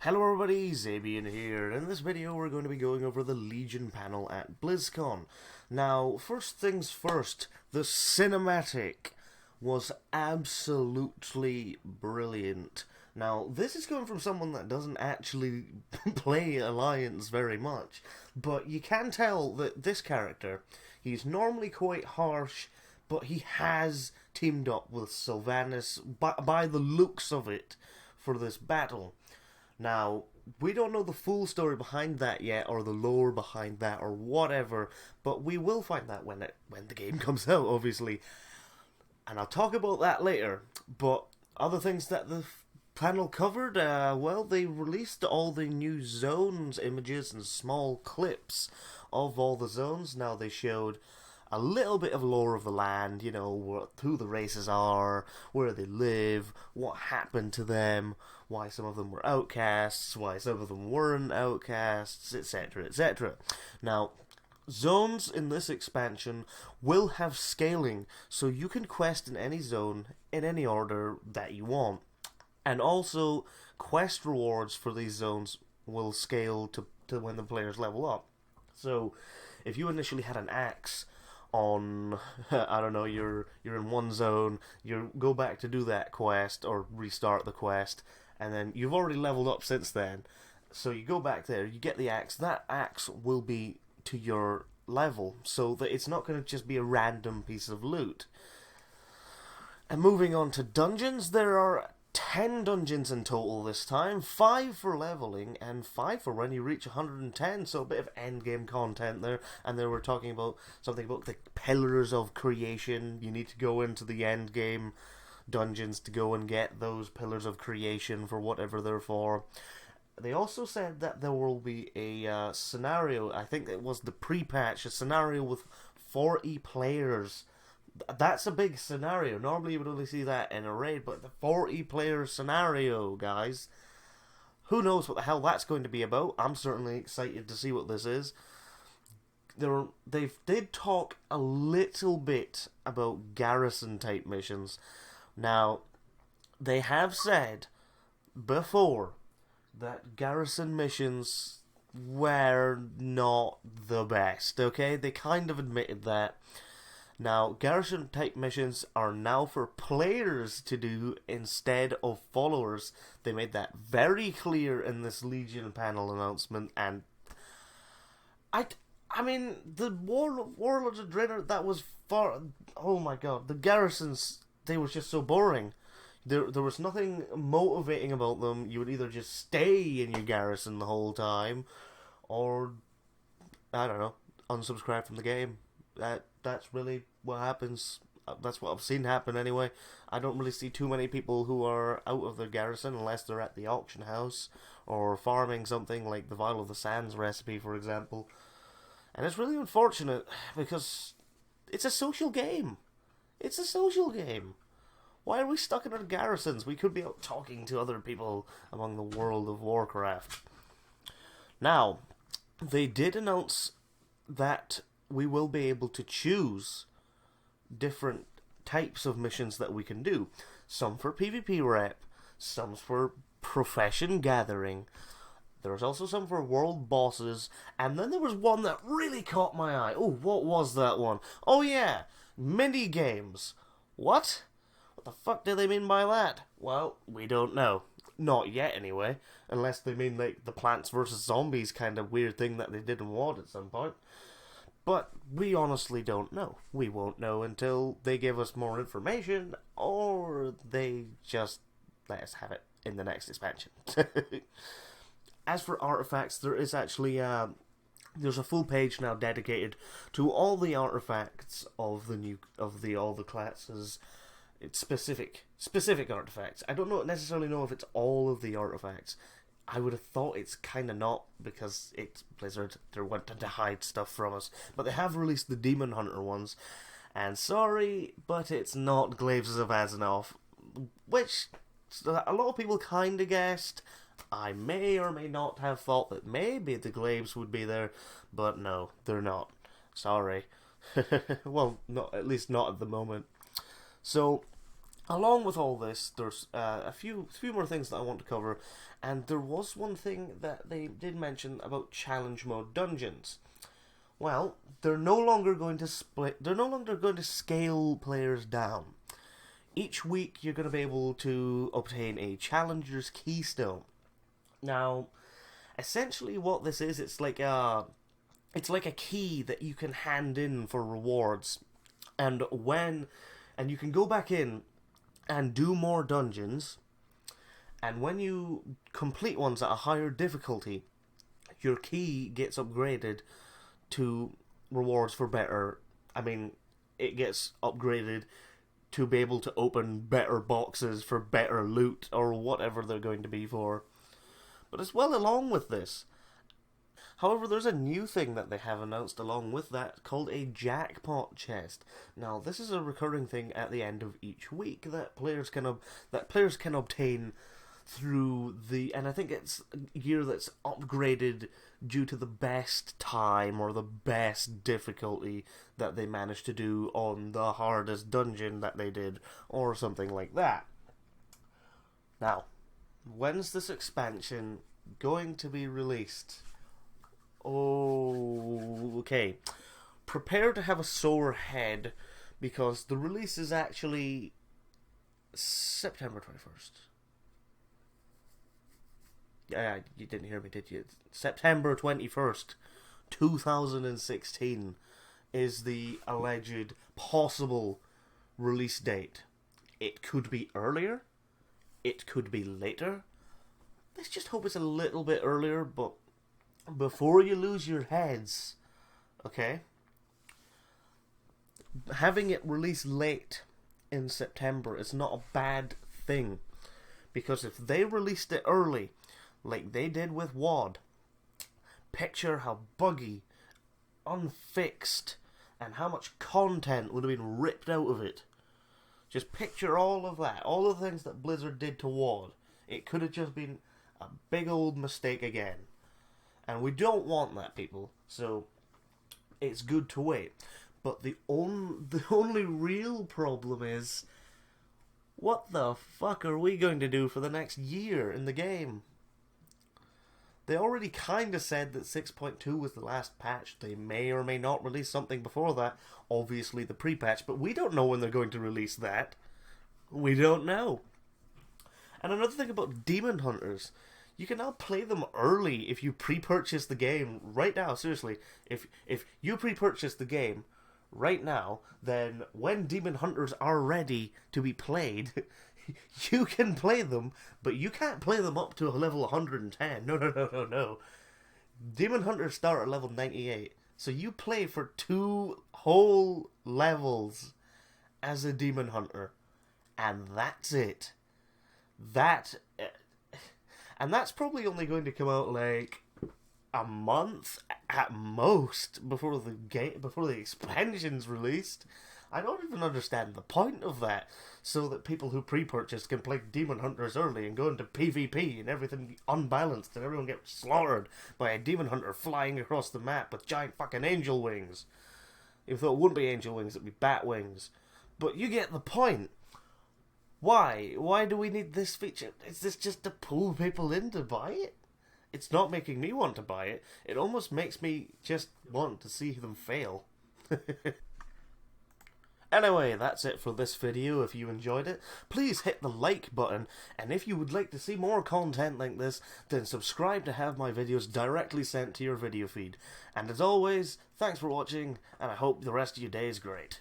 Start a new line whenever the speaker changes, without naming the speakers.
Hello everybody, Zabian here. In this video we're going to be going over the Legion panel at Blizzcon. Now, first things first, the cinematic was absolutely brilliant. Now, this is coming from someone that doesn't actually play Alliance very much, but you can tell that this character, he's normally quite harsh, but he has teamed up with Sylvanas by the looks of it for this battle. Now, we don't know the full story behind that yet, or the lore behind that, or whatever, but we will find that when the game comes out, obviously. And I'll talk about that later. But other things that the panel covered, well, they released all the new zones, images, and small clips of all the zones. Now, they showed a little bit of lore of the land, you know, who the races are, where they live, what happened to them, why some of them were outcasts, why some of them weren't outcasts, etc., etc. Now, zones in this expansion will have scaling, so you can quest in any zone in any order that you want. And also, quest rewards for these zones will scale to when the players level up. So, if you initially had an axe on, I don't know, you're in one zone, you go back to do that quest, or restart the quest, and then you've already leveled up since then, so you go back there, you get the axe, that axe will be to your level, so that it's not going to just be a random piece of loot. And moving on to dungeons, there are 10 dungeons in total this time, 5 for leveling, and 5 for when you reach 110, so a bit of endgame content there. And they were talking about something about the pillars of creation. You need to go into the endgame dungeons to go and get those pillars of creation for whatever they're for. They also said that there will be a scenario, I think it was the pre-patch, a scenario with 40 players. That's a big scenario. Normally you would only see that in a raid, but the 40-player scenario, guys, who knows what the hell that's going to be about. I'm certainly excited to see what this is. They did talk a little bit about garrison-type missions. Now, they have said before that garrison missions were not the best, okay? They kind of admitted that. Now, garrison-type missions are now for players to do instead of followers. They made that very clear in this Legion panel announcement, and I mean, the Warlords of Draenor, that was far... Oh my god, the garrisons, they were just so boring. There was nothing motivating about them. You would either just stay in your garrison the whole time, or, I don't know, unsubscribe from the game. That's really what happens. That's what I've seen happen anyway. I don't really see too many people who are out of their garrison unless they're at the auction house or farming something like the Vial of the Sands recipe, for example. And it's really unfortunate because it's a social game. It's a social game. Why are we stuck in our garrisons? We could be out talking to other people among the world of Warcraft. Now, they did announce that we will be able to choose different types of missions that we can do. Some for PvP rep, some for profession gathering. There's also some for world bosses, and then there was one that really caught my eye. Oh, what was that one? Oh yeah, mini games. What? What the fuck do they mean by that? Well, we don't know. Not yet, anyway. Unless they mean like the Plants vs. Zombies kind of weird thing that they did in WoD at some point. But we honestly don't know. We won't know until they give us more information, or they just let us have it in the next expansion. As for artifacts, there is actually there's a full page now dedicated to all the artifacts of all the classes. It's specific artifacts. I don't necessarily know if it's all of the artifacts. I would have thought it's kind of not, because it's Blizzard. They're wanting to hide stuff from us. But they have released the Demon Hunter ones. And sorry, but it's not Glaives of Azzinoth, which a lot of people kind of guessed. I may or may not have thought that maybe the Glaives would be there, but no, they're not. Sorry. Well, at least not at the moment. So, Along with all this, there's a few more things that I want to cover, and there was one thing that they did mention about challenge mode dungeons. Well, they're no longer going to split. They're no longer going to scale players down. Each week, you're going to be able to obtain a challenger's keystone. Now, essentially, what this is, it's like a key that you can hand in for rewards, and you can go back in and do more dungeons, and when you complete ones at a higher difficulty, your key gets upgraded to rewards for better. It gets upgraded to be able to open better boxes for better loot, or whatever they're going to be for. But as well along with this, however, there's a new thing that they have announced along with that called a jackpot chest. Now, this is a recurring thing at the end of each week that players can obtain through and I think it's gear that's upgraded due to the best time or the best difficulty that they managed to do on the hardest dungeon that they did, or something like that. Now, when's this expansion going to be released? Oh, okay. Prepare to have a sore head, because the release is actually September 21st. Yeah, you didn't hear me, did you? September 21st, 2016 is the alleged possible release date. It could be earlier. It could be later. Let's just hope it's a little bit earlier, but before you lose your heads, okay? Having it released late in September is not a bad thing, because if they released it early, like they did with WoD, picture how buggy, unfixed, and how much content would have been ripped out of it. Just picture all of that, all the things that Blizzard did to WoD. It could have just been a big old mistake again. And we don't want that, people, so it's good to wait. But the only real problem is, what the fuck are we going to do for the next year in the game? They already kind of said that 6.2 was the last patch. They may or may not release something before that. Obviously the pre-patch, but we don't know when they're going to release that. We don't know. And another thing about Demon Hunters, you can now play them early if you pre-purchase the game right now. Seriously, if you pre-purchase the game right now, then when Demon Hunters are ready to be played, you can play them, but you can't play them up to a level 110. No. Demon Hunters start at level 98. So you play for 2 whole levels as a Demon Hunter. And that's it. And that's probably only going to come out like a month at most before the expansion's released. I don't even understand the point of that. So that people who pre-purchase can play Demon Hunters early and go into PvP and everything be unbalanced and everyone gets slaughtered by a Demon Hunter flying across the map with giant fucking angel wings. Even though it wouldn't be angel wings, it'd be bat wings. But you get the point. Why? Why do we need this feature? Is this just to pull people in to buy it? It's not making me want to buy it. It almost makes me just want to see them fail. Anyway, that's it for this video. If you enjoyed it, please hit the like button, and if you would like to see more content like this, then subscribe to have my videos directly sent to your video feed. And as always, thanks for watching, and I hope the rest of your day is great.